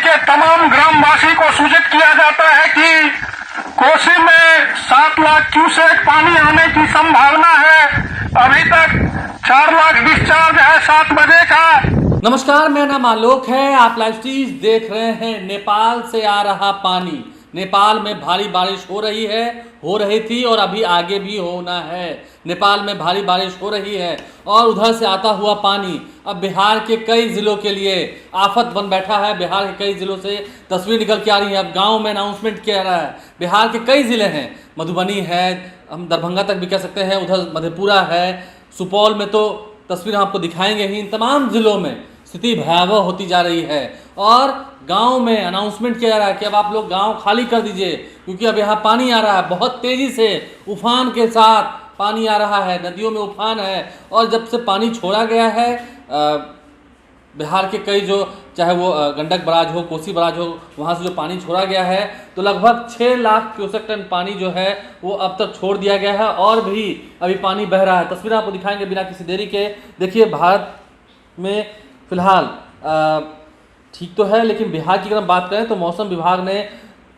के तमाम ग्रामवासी को सूचित किया जाता है कि कोसी में 7 लाख क्यूसेक पानी आने की संभावना है। अभी तक 4 लाख डिस्चार्ज है 7 बजे का। नमस्कार, मेरा नाम आलोक है। आप लाइव स्ट्रीम देख रहे हैं। नेपाल से आ रहा पानी, नेपाल में भारी बारिश हो रही थी और अभी आगे भी होना है। नेपाल में भारी बारिश हो रही है और उधर से आता हुआ पानी अब बिहार के कई जिलों के लिए आफत बन बैठा है। बिहार के कई जिलों से तस्वीर निकल के आ रही है। अब गांव में अनाउंसमेंट किया रहा है। बिहार के कई जिले हैं, मधुबनी है, हम दरभंगा तक भी कह सकते हैं, उधर मधेपुरा है, सुपौल में तो तस्वीर हम आपको दिखाएंगे ही। इन तमाम जिलों में स्थिति भयावह होती जा रही है और गांव में अनाउंसमेंट किया जा रहा है कि अब आप लोग गांव खाली कर दीजिए, क्योंकि अब यहाँ पानी आ रहा है। बहुत तेज़ी से उफान के साथ पानी आ रहा है, नदियों में उफान है। और जब से पानी छोड़ा गया है बिहार के कई जो, चाहे वो गंडक बराज हो, कोसी बराज हो, वहाँ से जो पानी छोड़ा गया है, तो लगभग 6 लाख क्यूसेक टन पानी जो है वो अब तक छोड़ दिया गया है और भी अभी पानी बह रहा है। तस्वीरें आपको दिखाएंगे बिना किसी देरी के। देखिए, भारत में फिलहाल ठीक तो है, लेकिन बिहार की अगर हम बात करें तो मौसम विभाग ने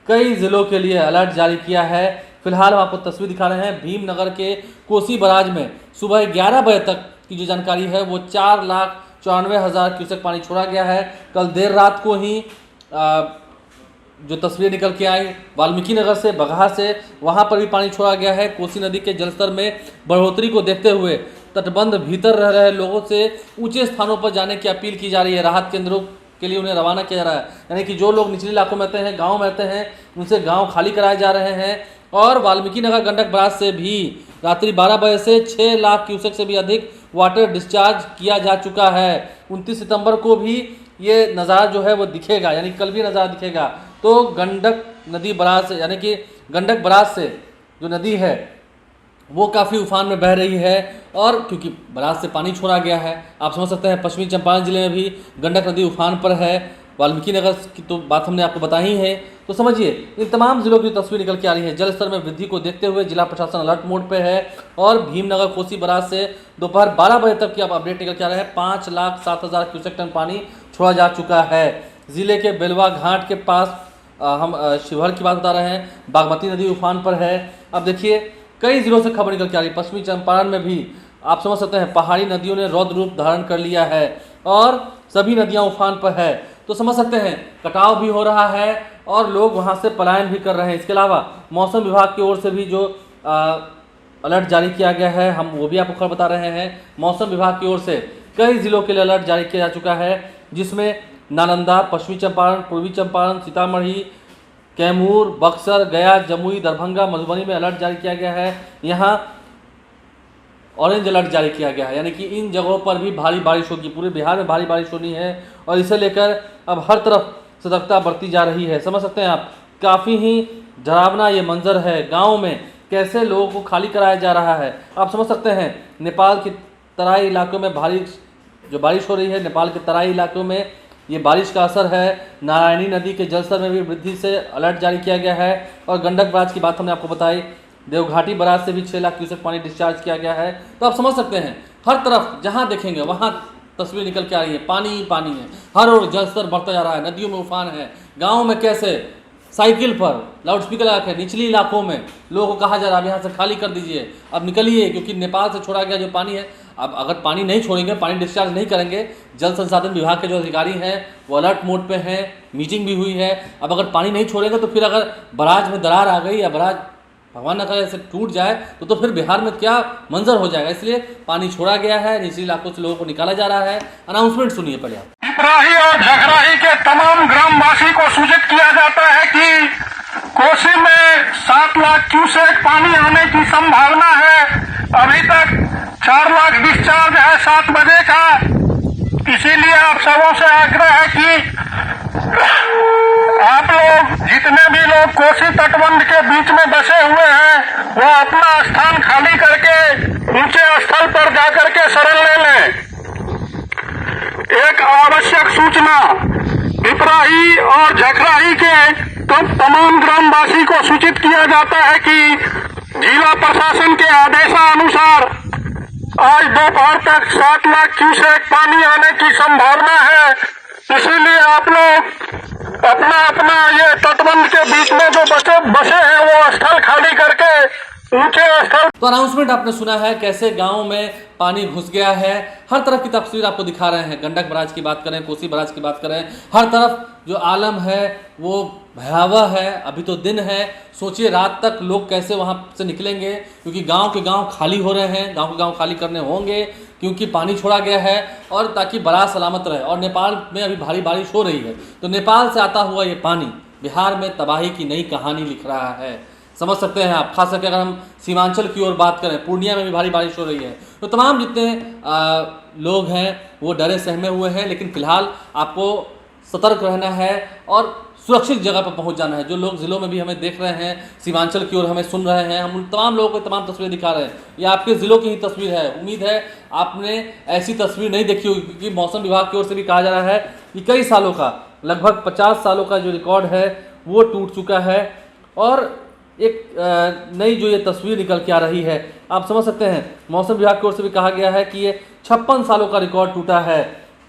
कई ज़िलों के लिए अलर्ट जारी किया है। फिलहाल हम आपको तस्वीर दिखा रहे हैं। भीमनगर के कोसी बराज में सुबह 11 बजे तक की जो जानकारी है वो 4,94,000 क्यूसेक पानी छोड़ा गया है। कल देर रात को ही जो तस्वीर निकल के आई वाल्मीकि नगर से, बगहा से, वहाँ पर भी पानी छोड़ा गया है। कोसी नदी के जलस्तर में बढ़ोतरी को देखते हुए तटबंध भीतर रह रहे लोगों से ऊंचे स्थानों पर जाने की अपील की जा रही है। राहत केंद्रों के लिए उन्हें रवाना किया जा रहा है। यानी कि जो लोग निचले इलाकों में रहते हैं, गांव में रहते हैं, उनसे गांव खाली कराए जा रहे हैं। और वाल्मीकि नगर गंडक बराज से भी रात्रि 12 बजे से 6 लाख क्यूसेक से भी अधिक वाटर डिस्चार्ज किया जा चुका है। 29 सितंबर को भी ये नज़ारा जो है वो दिखेगा, यानी कल भी नज़ारा दिखेगा। तो गंडक नदी बराज से, यानी कि गंडक बराज से जो नदी है वो काफ़ी उफान में बह रही है। और क्योंकि बराज से पानी छोड़ा गया है, आप समझ सकते हैं पश्चिमी चंपारण जिले में भी गंडक नदी उफान पर है। वाल्मीकि नगर की तो बात हमने आपको बताई ही है। तो समझिए, इन तमाम जिलों की तस्वीर निकल के आ रही है। जलस्तर में वृद्धि को देखते हुए जिला प्रशासन अलर्ट मोड पे है और भीमनगर कोसी बराज से दोपहर 12 बजे तक की आप अपडेट निकल के आ रहे हैं। 5,07,000 क्यूसेक टन पानी छोड़ा जा चुका है। जिले के बेलवा घाट के पास हम शिवहर की बात बता रहे हैं, बागमती नदी उफान पर है। अब देखिए, कई जिलों से खबर निकल के आ रही है। पश्चिमी चंपारण में भी आप समझ सकते हैं पहाड़ी नदियों ने रौद्र रूप धारण कर लिया है और सभी नदियां उफान पर है। तो समझ सकते हैं कटाव भी हो रहा है और लोग वहां से पलायन भी कर रहे हैं। इसके अलावा मौसम विभाग की ओर से भी जो अलर्ट जारी किया गया है, हम वो भी आपको खबर बता रहे हैं। मौसम विभाग की ओर से कई जिलों के लिए अलर्ट जारी किया जा चुका है, जिसमें नालंदा, पश्चिमी चंपारण, पूर्वी चंपारण, सीतामढ़ी, कैमूर, बक्सर, गया, जमुई, दरभंगा, मधुबनी में अलर्ट जारी किया गया है। यहाँ ऑरेंज अलर्ट जारी किया गया है, यानी कि इन जगहों पर भी भारी बारिश होगी। पूरे बिहार में भारी बारिश होनी है और इसे लेकर अब हर तरफ सतर्कता बरती जा रही है। समझ सकते हैं आप, काफ़ी ही डरावना ये मंजर है। गाँव में कैसे लोगों को खाली कराया जा रहा है, आप समझ सकते हैं। नेपाल के तराई इलाकों में भारी जो बारिश हो रही है, नेपाल के तराई इलाकों में ये बारिश का असर है। नारायणी नदी के जलस्तर में भी वृद्धि से अलर्ट जारी किया गया है। और गंडक बराज की बात हमने आपको बताई, देवघाटी बराज से भी 6 लाख क्यूसेक पानी डिस्चार्ज किया गया है। तो आप समझ सकते हैं हर तरफ जहां देखेंगे वहां तस्वीर निकल के आ रही है, पानी ही पानी है। हर ओर जलस्तर बढ़ता जा रहा है, नदियों में उफान है। गाँव में कैसे साइकिल पर लाउड स्पीकर लगा के निचली इलाकों में लोगों को कहा जा रहा है अब यहाँ से खाली कर दीजिए, अब निकलिए, क्योंकि नेपाल से छोड़ा गया जो पानी है, अब अगर पानी नहीं छोड़ेंगे, पानी डिस्चार्ज नहीं करेंगे, जल संसाधन विभाग के जो अधिकारी हैं वो अलर्ट मोड पे हैं। मीटिंग भी हुई है। अब अगर पानी नहीं छोड़ेंगे तो फिर अगर बराज में दरार आ गई या बराज भगवान न करे ऐसे टूट जाए तो फिर बिहार में क्या मंजर हो जाएगा। इसलिए पानी छोड़ा गया है, निचले इलाकों से लोगों को निकाला जा रहा है। अनाउंसमेंट सुनिए पहले आप। पिपराही और झगराही के तमाम ग्रामवासी को सूचित किया जाता है कि कोसी में 7 लाख क्यूसेक पानी आने की संभावना है। अभी तक 4 लाख डिस्चार्ज है 7 बजे का। इसीलिए आप सबों से आग्रह है कि आप लोग, जितने भी लोग कोसी तटबंध के बीच में बसे हुए हैं, वो अपना स्थान खाली करके ऊंचे स्थल पर जाकर के शरण ले लें। एक आवश्यक सूचना, पिपराही और झकराही के तमाम ग्रामवासी को सूचित किया जाता है कि जिला प्रशासन के आदेशानुसार आज दोपहर तक 7 लाख क्यूसेक पानी आने की संभावना है। इसीलिए आप लोग अपना अपना ये तटबंध के बीच में जो बसे हैं वो स्थल खाली करके ऊंचे स्थल। तो अनाउंसमेंट आपने सुना है कैसे गांव में पानी घुस गया है। हर तरफ की तस्वीर आपको दिखा रहे हैं। गंडक बराज की बात करें, कोसी बराज की बात करें, हर तरफ जो आलम है वो भयावह है। अभी तो दिन है, सोचिए रात तक लोग कैसे वहाँ से निकलेंगे, क्योंकि गांव के गांव खाली हो रहे हैं, गांव के गांव खाली करने होंगे क्योंकि पानी छोड़ा गया है और ताकि बराज सलामत रहे। और नेपाल में अभी भारी बारिश हो रही है, तो नेपाल से आता हुआ ये पानी बिहार में तबाही की नई कहानी लिख रहा है। समझ सकते हैं आप। खास करके अगर हम सीमांचल की ओर बात करें, पूर्णिया में भी भारी बारिश हो रही है। तो तमाम जितने लोग हैं वो डरे सहमे हुए हैं, लेकिन फिलहाल आपको सतर्क रहना है और सुरक्षित जगह पर पहुंच जाना है। जो लोग ज़िलों में भी हमें देख रहे हैं, सीमांचल की ओर हमें सुन रहे हैं, हम उन तमाम लोगों को तमाम तस्वीरें दिखा रहे हैं। ये आपके ज़िलों की ही तस्वीर है। उम्मीद है आपने ऐसी तस्वीर नहीं देखी होगी, क्योंकि मौसम विभाग की ओर से भी कहा जा रहा है कि कई सालों का, लगभग 50 सालों का जो रिकॉर्ड है वो टूट चुका है और एक नई जो ये तस्वीर निकल के आ रही है, आप समझ सकते हैं। मौसम विभाग की ओर से भी कहा गया है कि ये 56 सालों का रिकॉर्ड टूटा है।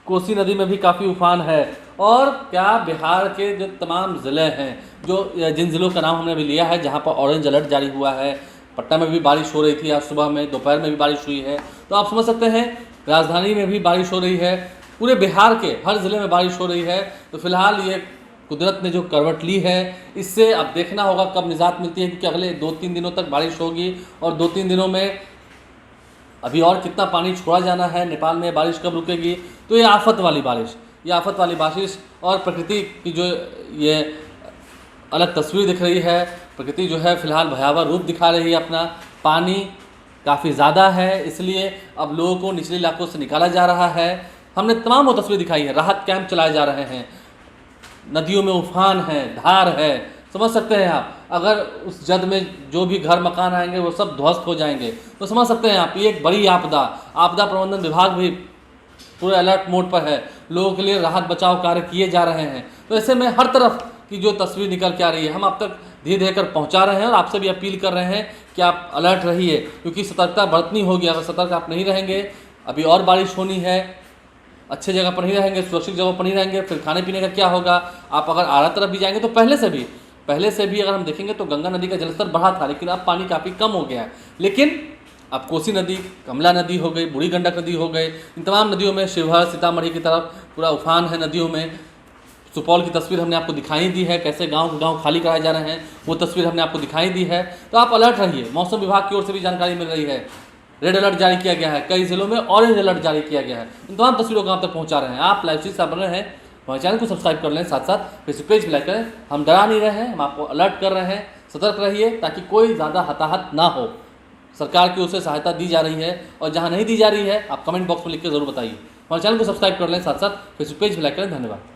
कोसी नदी में भी काफ़ी उफान है। और क्या बिहार के जो तमाम ज़िले हैं, जो जिन ज़िलों का नाम हमने अभी लिया है जहाँ पर ऑरेंज अलर्ट जारी हुआ है, पटना में भी बारिश हो रही थी, आज सुबह में, दोपहर में भी बारिश हुई है, तो आप समझ सकते हैं राजधानी में भी बारिश हो रही है, पूरे बिहार के हर ज़िले में बारिश हो रही है। तो फिलहाल ये कुदरत ने जो करवट ली है, इससे अब देखना होगा कब निजात मिलती है, क्योंकि अगले 2-3 दिनों तक बारिश होगी और 2-3 दिनों में अभी और कितना पानी छोड़ा जाना है नेपाल में, बारिश कब रुकेगी। तो ये आफत वाली बारिश और प्रकृति की जो ये अलग तस्वीर दिख रही है, प्रकृति जो है फिलहाल भयावह रूप दिखा रही है अपना। पानी काफ़ी ज़्यादा है, इसलिए अब लोगों को निचले इलाकों से निकाला जा रहा है। हमने तमाम वो तस्वीर दिखाई है। राहत कैंप चलाए जा रहे हैं, नदियों में उफान है, धार है, समझ सकते हैं आप। अगर उस जद में जो भी घर मकान आएंगे वो सब ध्वस्त हो जाएंगे, तो समझ सकते हैं आप। ये एक बड़ी आपदा प्रबंधन विभाग भी पूरे अलर्ट मोड पर है। लोगों के लिए राहत बचाव कार्य किए जा रहे हैं। तो ऐसे में हर तरफ की जो तस्वीर निकल के आ रही है, हम आप तक धीरे धीरे कर पहुँचा रहे हैं और आपसे भी अपील कर रहे हैं कि आप अलर्ट रहिए, क्योंकि सतर्कता बरतनी होगी। अगर सतर्क आप नहीं रहेंगे, अभी और बारिश होनी है, अच्छे जगह पर नहीं रहेंगे, सुरक्षित जगह पर नहीं रहेंगे, फिर खाने पीने का क्या होगा। आप अगर आरा तरफ भी जाएंगे तो पहले से भी अगर हम देखेंगे तो गंगा नदी का जलस्तर बढ़ा था, लेकिन अब पानी काफ़ी कम हो गया है। लेकिन अब कोसी नदी, कमला नदी हो गई, बूढ़ी गंडक नदी हो गई, इन तमाम नदियों में शिवहर, सीतामढ़ी की तरफ पूरा उफान है नदियों में। सुपौल की तस्वीर हमने आपको दिखाई दी है, कैसे गांव खाली कराए जा रहे हैं, वो तस्वीर हमने आपको दिखाई दी है। तो आप अलर्ट रहिए। मौसम विभाग की ओर से भी जानकारी मिल रही है, रेड अलर्ट जारी किया गया है, कई जिलों में ऑरेंज अलर्ट जारी किया गया है। इन तमाम तस्वीरों को आप तक पहुंचा रहे हैं। आप लाइव स्ट्रीम से बन रहे हैं, हमारे चैनल को सब्सक्राइब कर लें, साथ साथ फेसबुक पेज भी लाइक करें। हम डरा नहीं रहे हैं, हम आपको अलर्ट कर रहे हैं। सतर्क रहिए ताकि कोई ज़्यादा हताहत ना हो। सरकार की ओर से सहायता दी जा रही है, और जहाँ नहीं दी जा रही है आप कमेंट बॉक्स में लिख के ज़रूर बताइए। हमारे चैनल को सब्सक्राइब कर लें, साथ साथ फेसबुक पेज भी लाइक करें। धन्यवाद।